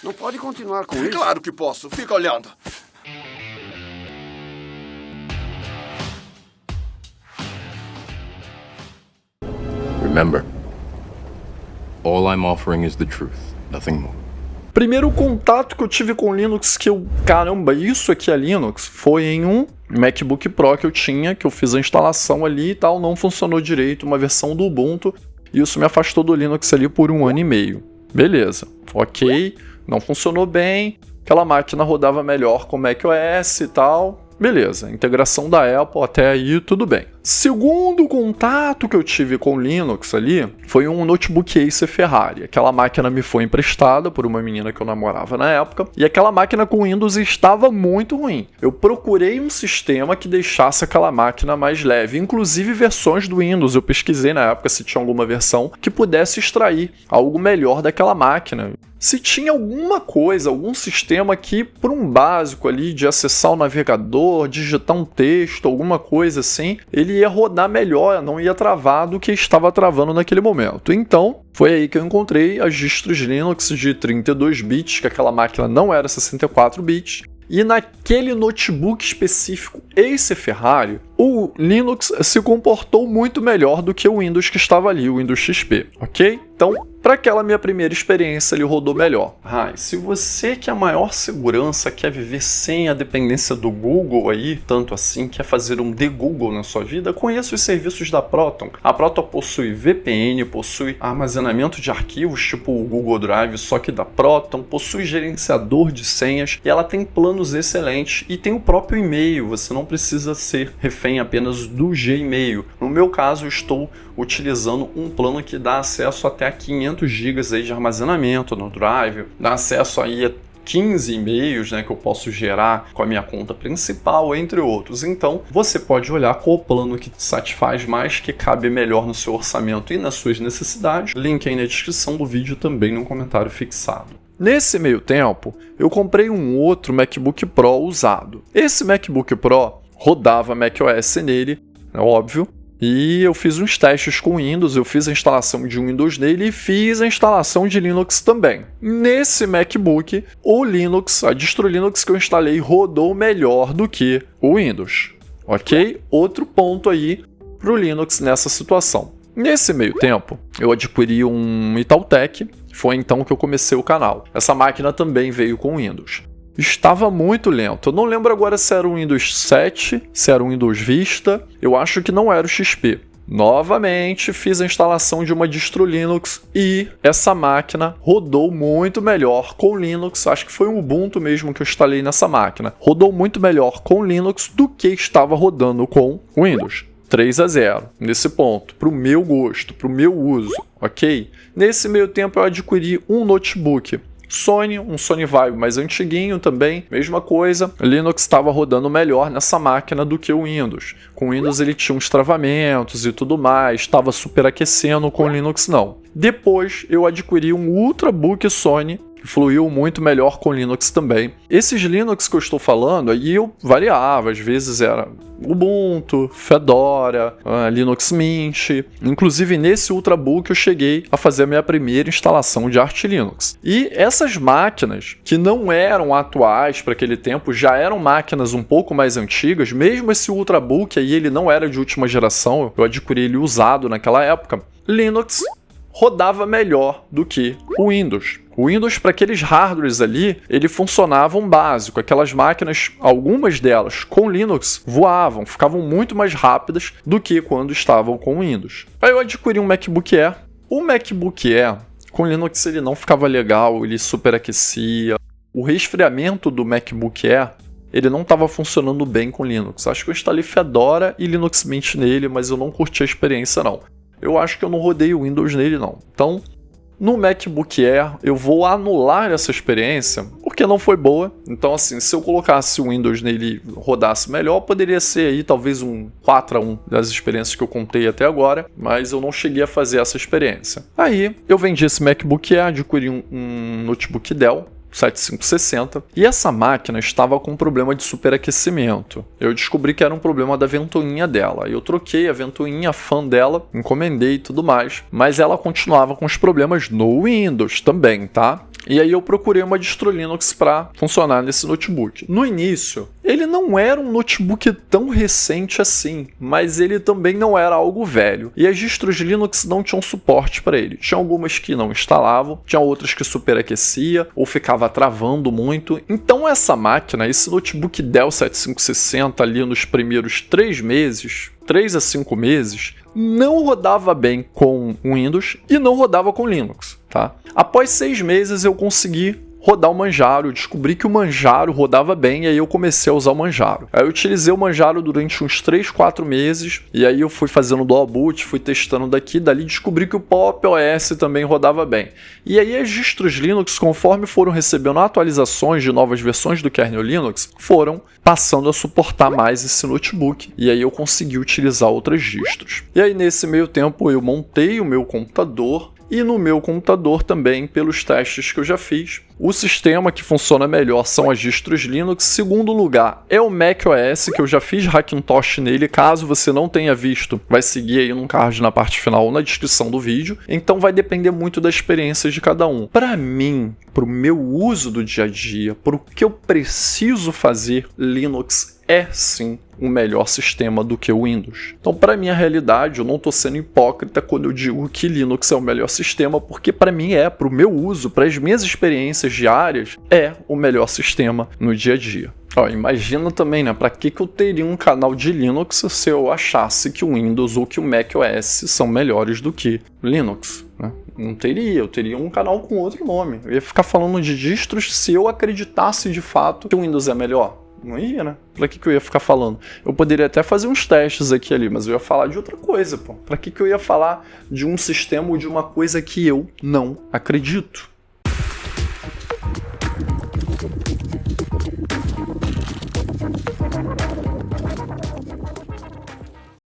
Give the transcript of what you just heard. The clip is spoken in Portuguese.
Não pode continuar com isso. Claro que posso. Fica olhando. Remember, all I'm offering is the truth, nothing more. Primeiro contato que eu tive com Linux caramba, isso aqui é Linux, foi em um MacBook Pro que eu tinha, que eu fiz a instalação ali e tal, não funcionou direito, uma versão do Ubuntu, e isso me afastou do Linux ali por 1 ano e meio. Beleza, ok, não funcionou bem, aquela máquina rodava melhor com macOS e tal, beleza, integração da Apple até aí tudo bem. Segundo contato que eu tive com Linux ali foi um notebook Acer Ferrari. Aquela máquina me foi emprestada por uma menina que eu namorava na época e aquela máquina com Windows estava muito ruim. Eu procurei um sistema que deixasse aquela máquina mais leve, inclusive versões do Windows. Eu pesquisei na época se tinha alguma versão que pudesse extrair algo melhor daquela máquina. Se tinha alguma coisa, algum sistema que, por um básico ali de acessar o navegador, digitar um texto, alguma coisa assim, ele ia rodar melhor, não ia travar do que estava travando naquele momento. Então, foi aí que eu encontrei as distros Linux de 32 bits, que aquela máquina não era 64 bits, e naquele notebook específico Acer Ferrari, o Linux se comportou muito melhor do que o Windows que estava ali, o Windows XP, ok? Então, para aquela minha primeira experiência, ele rodou melhor. Se você quer maior segurança, quer viver sem a dependência do Google aí, tanto assim, quer fazer um de-Google na sua vida, conheça os serviços da Proton. A Proton possui VPN, possui armazenamento de arquivos, tipo o Google Drive, só que da Proton, possui gerenciador de senhas, e ela tem planos excelentes, e tem o próprio e-mail, você não precisa ser refém apenas do Gmail. No meu caso, eu estou utilizando um plano que dá acesso até a 500 GB aí de armazenamento no Drive, dá acesso aí a 15 e-mails, né, que eu posso gerar com a minha conta principal, entre outros. Então, você pode olhar qual plano que te satisfaz mais, que cabe melhor no seu orçamento e nas suas necessidades. Link aí na descrição do vídeo, também no comentário fixado. Nesse meio tempo, eu comprei um outro MacBook Pro usado. Esse MacBook Pro rodava macOS nele, é óbvio, e eu fiz uns testes com Windows, eu fiz a instalação de Windows nele e fiz a instalação de Linux também. Nesse MacBook, o Linux, a distro Linux que eu instalei, rodou melhor do que o Windows, ok? Outro ponto aí para o Linux nessa situação. Nesse meio tempo, eu adquiri um Itautec, foi então que eu comecei o canal. Essa máquina também veio com Windows. Estava muito lento. Eu não lembro agora se era o Windows 7, se era o Windows Vista. Eu acho que não era o XP. Novamente, fiz a instalação de uma distro Linux e essa máquina rodou muito melhor com Linux. Acho que foi um Ubuntu mesmo que eu instalei nessa máquina. Rodou muito melhor com Linux do que estava rodando com Windows. 3-0, nesse ponto, para o meu gosto, para o meu uso, ok? Nesse meio tempo eu adquiri um notebook Sony, um Sony Vaio mais antiguinho também, mesma coisa, Linux estava rodando melhor nessa máquina do que o Windows. Com o Windows ele tinha uns travamentos e tudo mais, estava superaquecendo, com o Linux não. Depois eu adquiri um Ultrabook Sony, que fluiu muito melhor com Linux também. Esses Linux que eu estou falando, aí eu variava, às vezes era Ubuntu, Fedora, Linux Mint. Inclusive nesse Ultrabook eu cheguei a fazer a minha primeira instalação de Arch Linux. E essas máquinas, que não eram atuais para aquele tempo, já eram máquinas um pouco mais antigas, mesmo esse Ultrabook aí ele não era de última geração, eu adquiri ele usado naquela época, Linux rodava melhor do que o Windows. O Windows, para aqueles hardwares ali, ele funcionava um básico. Aquelas máquinas, algumas delas com Linux, voavam, ficavam muito mais rápidas do que quando estavam com o Windows. Aí eu adquiri um MacBook Air. O MacBook Air, com Linux, ele não ficava legal, ele superaquecia. O resfriamento do MacBook Air, ele não estava funcionando bem com Linux. Acho que eu instalei Fedora e Linux Mint nele, mas eu não curti a experiência não. Eu acho que eu não rodei o Windows nele não. Então, no MacBook Air, eu vou anular essa experiência, porque não foi boa. Então, assim, se eu colocasse o Windows nele e rodasse melhor, poderia ser aí talvez um 4-1 das experiências que eu contei até agora, mas eu não cheguei a fazer essa experiência. Aí, eu vendi esse MacBook Air, adquiri um notebook Dell, 7560, e essa máquina estava com um problema de superaquecimento. Eu descobri que era um problema da ventoinha dela. Eu troquei a ventoinha, a fan dela, encomendei e tudo mais, mas ela continuava com os problemas no Windows também, tá? E aí eu procurei uma distro Linux para funcionar nesse notebook. No início, ele não era um notebook tão recente assim, mas ele também não era algo velho. E as distros Linux não tinham suporte para ele. Tinha algumas que não instalavam, tinha outras que superaquecia ou ficava travando muito. Então essa máquina, esse notebook Dell 7560 ali nos primeiros 3 a 5 meses, não rodava bem com Windows e não rodava com Linux, tá? Após 6 meses eu consegui rodar o Manjaro, descobri que o Manjaro rodava bem e aí eu comecei a usar o Manjaro. Aí eu utilizei o Manjaro durante uns 3, 4 meses e aí eu fui fazendo dual boot, fui testando daqui, dali descobri que o Pop! OS também rodava bem. E aí as distros Linux, conforme foram recebendo atualizações de novas versões do kernel Linux, foram passando a suportar mais esse notebook e aí eu consegui utilizar outras distros. E aí nesse meio tempo eu montei o meu computador. E no meu computador também, pelos testes que eu já fiz, o sistema que funciona melhor são as distros Linux. Segundo lugar é o macOS, que eu já fiz Hackintosh nele. Caso você não tenha visto, vai seguir aí num card na parte final ou na descrição do vídeo. Então vai depender muito da experiência de cada um. Para mim, para o meu uso do dia a dia, para o que eu preciso fazer, Linux é sim um melhor sistema do que o Windows. Então, para minha realidade, eu não estou sendo hipócrita quando eu digo que Linux é o melhor sistema, porque para mim para o meu uso, para as minhas experiências diárias, é o melhor sistema no dia a dia. Imagina também, né? Para que eu teria um canal de Linux se eu achasse que o Windows ou que o macOS são melhores do que Linux, né? Não teria, eu teria um canal com outro nome. Eu ia ficar falando de distros se eu acreditasse de fato que o Windows é melhor. Não ia, né? Pra que eu ia ficar falando? Eu poderia até fazer uns testes aqui e ali, mas eu ia falar de outra coisa, pô. Pra que eu ia falar de um sistema ou de uma coisa que eu não acredito?